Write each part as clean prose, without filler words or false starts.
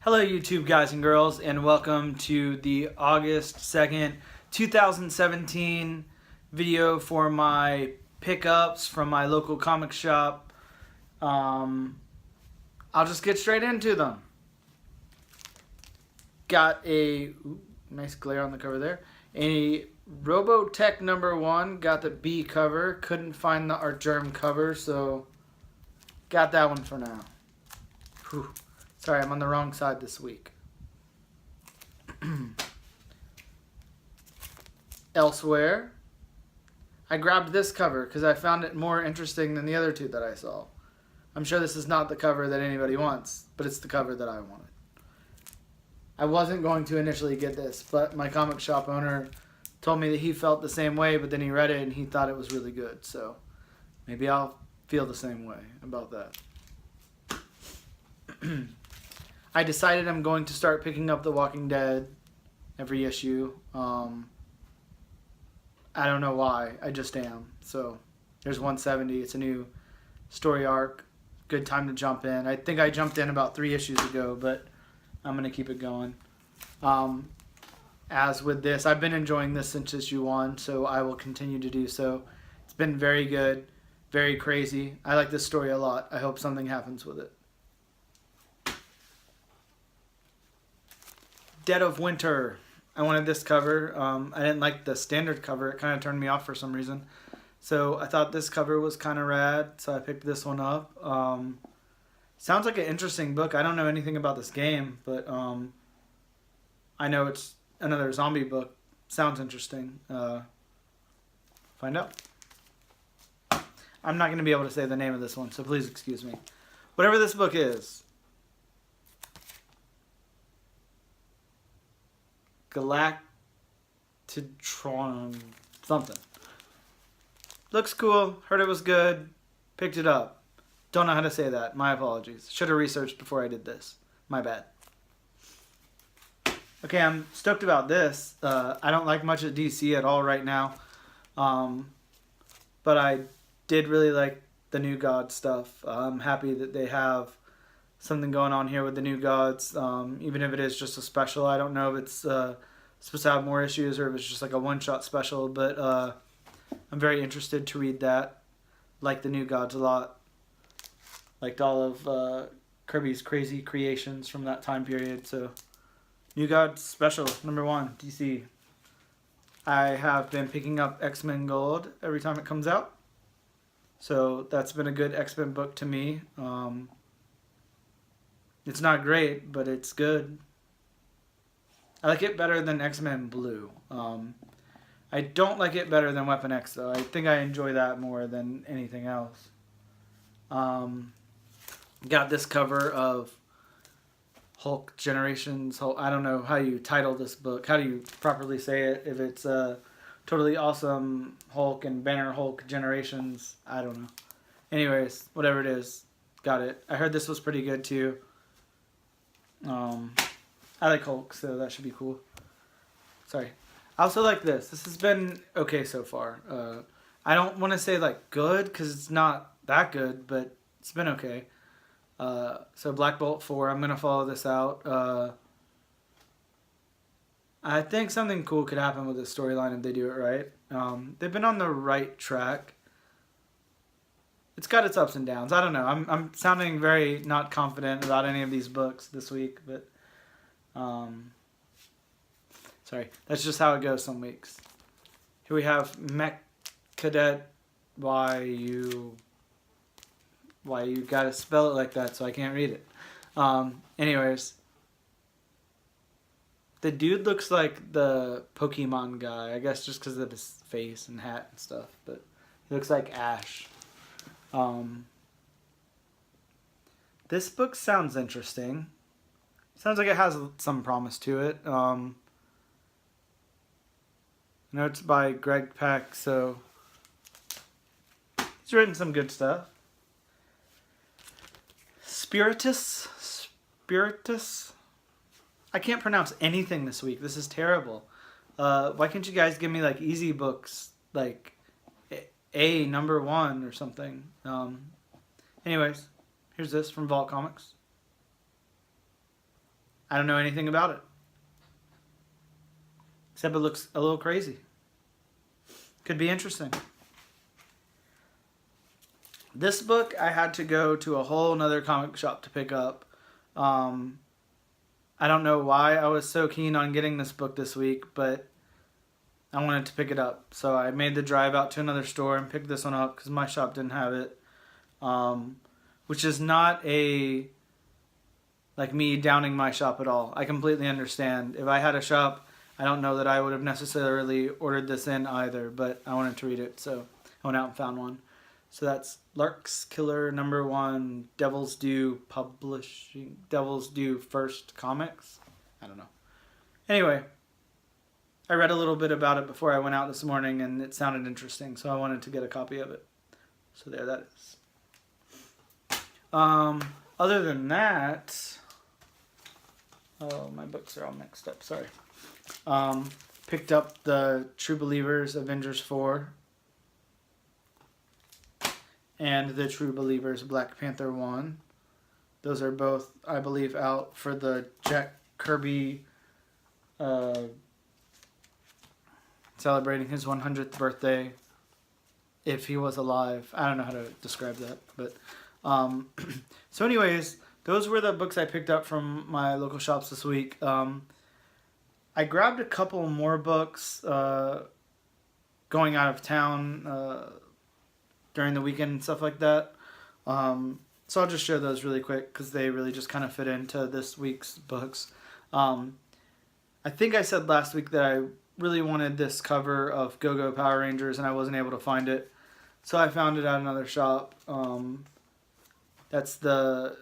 Hello YouTube guys and girls, and welcome to the August 2nd, 2017 video for my pickups from my local comic shop. I'll just get straight into them. Got a nice glare on the cover there. A Robotech #1, got the B cover. Couldn't find the Art Germ cover, so got that one for now. Whew. Sorry, I'm on the wrong side this week. Elsewhere, I grabbed this cover because I found it more interesting than the other two that I saw. I'm sure this is not the cover that anybody wants, but it's the cover that I wanted. I wasn't going to initially get this, but my comic shop owner told me that he felt the same way, but then he read it and he thought it was really good. So maybe I'll feel the same way about that. I decided I'm going to start picking up The Walking Dead every issue. I don't know why. I just am. So there's 170. It's a new story arc. Good time to jump in. I think I jumped in about 3 issues ago, but I'm going to keep it going. As with this, I've been enjoying this since issue 1, so I will continue to do so. It's been very good, very crazy. I like this story a lot. I hope something happens with it. Dead of Winter. I wanted this cover. I didn't like the standard cover. It kind of turned me off for some reason. So I thought this cover was kind of rad, so I picked this one up. Sounds like an interesting book. I don't know anything about this game, but I know it's another zombie book. Sounds interesting. Find out. I'm not going to be able to say the name of this one, so please excuse me. Whatever this book is. Galactitron something. Looks cool. Heard it was good. Picked it up. Don't know how to say that. My apologies. Should have researched before I did this. My bad. Okay, I'm stoked about this. I don't like much of DC at all right now. But I did really like the New God stuff. I'm happy that they have something going on here with the New Gods, even if it is just a special. I don't know if it's supposed to have more issues or if it's just like a one-shot special, but I'm very interested to read that. Like the New Gods a lot. Liked all of Kirby's crazy creations from that time period. So New Gods special #1 DC. I have been picking up X-Men Gold every time it comes out, so that's been a good X-Men book to me. It's not great, but it's good. I like it better than X-Men Blue. I don't like it better than Weapon X, though. I think I enjoy that more than anything else. Got this cover of Hulk Generations. I don't know how you title this book. How do you properly say it? If it's Totally Awesome Hulk and Banner Hulk Generations. I don't know. Anyways, whatever it is. Got it. I heard this was pretty good, too. I like Hulk, so that should be cool. Sorry. I also like this. This has been okay so far. I don't want to say like good because it's not that good, but it's been okay. So Black Bolt 4, I'm going to follow this out. I think something cool could happen with this storyline if they do it right. They've been on the right track. It's got its ups and downs. I don't know. I'm sounding very not confident about any of these books this week, but sorry. That's just how it goes some weeks. Here we have Mech Cadet. Why you gotta spell it like that so I can't read it. Anyways, the dude looks like the Pokemon guy. I guess just because of his face and hat and stuff, but he looks like Ash. This book sounds interesting. Sounds like it has some promise to it. I know it's by Greg Pak, so he's written some good stuff. Spiritus? I can't pronounce anything this week. This is terrible. Why can't you guys give me like easy books, like A #1 or something? Anyways, here's this from Vault Comics. I don't know anything about it. Except it looks a little crazy. Could be interesting. This book I had to go to a whole nother comic shop to pick up. I don't know why I was so keen on getting this book this week, but I wanted to pick it up. So I made the drive out to another store and picked this one up because my shop didn't have it. Which is not like me downing my shop at all. I completely understand. If I had a shop, I don't know that I would have necessarily ordered this in either, but I wanted to read it, so I went out and found one. So that's Lark's Killer #1, Devil's Due Publishing, Devil's Due First Comics. I don't know. Anyway, I read a little bit about it before I went out this morning, and it sounded interesting, so I wanted to get a copy of it. So there that is. Other than that, oh, my books are all mixed up, sorry. Picked up the True Believers Avengers 4 and the True Believers Black Panther 1. Those are both, I believe, out for the Jack Kirby celebrating his 100th birthday, if he was alive. I don't know how to describe that, but so anyways, those were the books I picked up from my local shops this week. I grabbed a couple more books going out of town during the weekend and stuff like that. So I'll just share those really quick because they really just kind of fit into this week's books. I think I said last week that I really wanted this cover of Go-Go Power Rangers and I wasn't able to find it. So I found it at another shop. That's the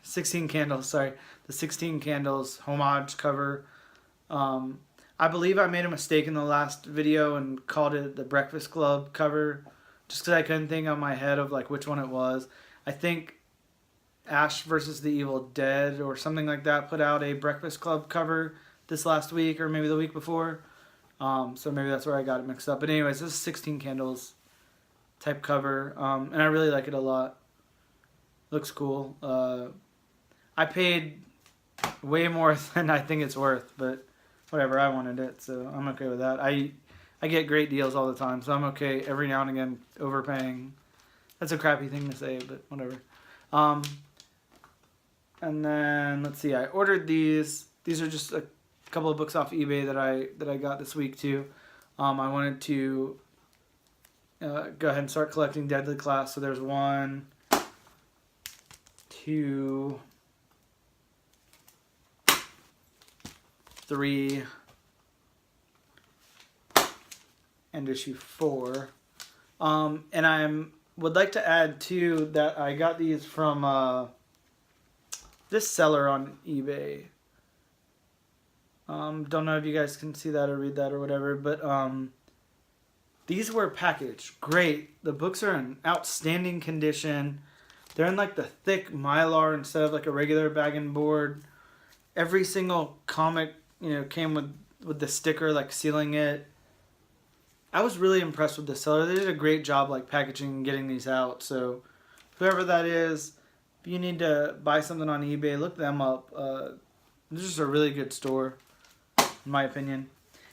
16 Candles, sorry. The 16 Candles homage cover. I believe I made a mistake in the last video and called it the Breakfast Club cover just because I couldn't think on my head of like which one it was. I think Ash versus the Evil Dead or something like that put out a Breakfast Club cover this last week or maybe the week before. So maybe that's where I got it mixed up. But anyways, this is 16 Candles type cover. And I really like it a lot. Looks cool. I paid way more than I think it's worth, but whatever, I wanted it, so I'm okay with that. I get great deals all the time, so I'm okay every now and again overpaying. That's a crappy thing to say, but whatever. And then let's see, I ordered these. These are just a couple of books off eBay that I got this week too. I wanted to go ahead and start collecting Deadly Class. So there's 1, 2, 3, and issue 4. And I would like to add too that I got these from this seller on eBay. Don't know if you guys can see that or read that or whatever, but these were packaged great. The books are in outstanding condition. They're in like the thick Mylar instead of like a regular bag and board. Every single comic, came with the sticker like sealing it. I was really impressed with the seller. They did a great job like packaging and getting these out. So whoever that is, if you need to buy something on eBay, look them up. This is a really good store, in my opinion.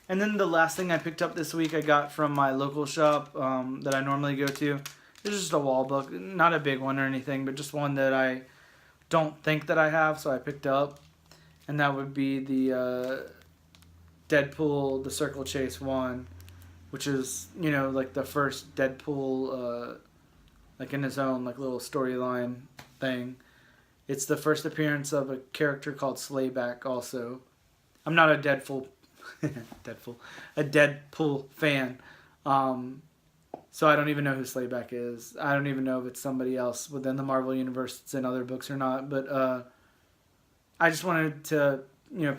And then the last thing I picked up this week I got from my local shop that I normally go to. It's just a wall book. Not a big one or anything, but just one that I don't think that I have, so I picked up. And that would be the Deadpool, the Circle Chase 1, which is, like the first Deadpool, like in his own like little storyline thing. It's the first appearance of a character called Slayback also. I'm not a Deadpool fan. So I don't even know who Slayback is. I don't even know if it's somebody else within the Marvel Universe that's in other books or not. But I just wanted to,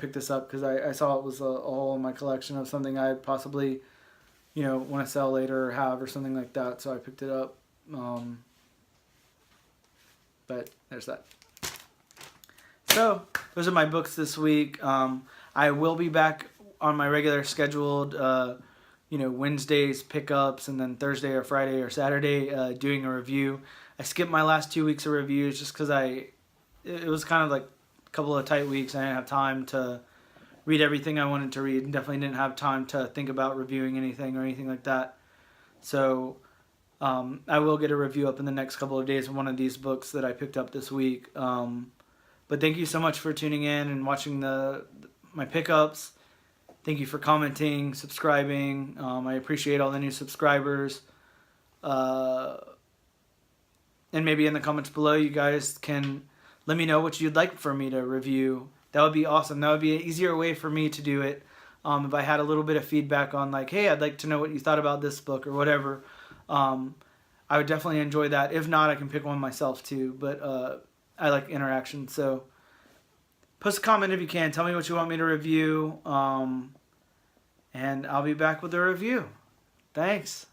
pick this up because I saw it was a hole in my collection of something I possibly, want to sell later or have or something like that. So I picked it up. But there's that. So those are my books this week. I will be back on my regular scheduled, Wednesdays pickups and then Thursday or Friday or Saturday doing a review. I skipped my last 2 weeks of reviews just because I it was kind of like a couple of tight weeks. I didn't have time to read everything I wanted to read, and definitely didn't have time to think about reviewing anything or anything like that. So I will get a review up in the next couple of days of one of these books that I picked up this week. But thank you so much for tuning in and watching my pickups. Thank you for commenting, subscribing. I appreciate all the new subscribers. And maybe in the comments below, you guys can let me know what you'd like for me to review. That would be awesome. That would be an easier way for me to do it. If I had a little bit of feedback on like, hey, I'd like to know what you thought about this book or whatever. I would definitely enjoy that. If not, I can pick one myself too. But I like interaction. So post a comment if you can. Tell me what you want me to review. And I'll be back with a review. Thanks.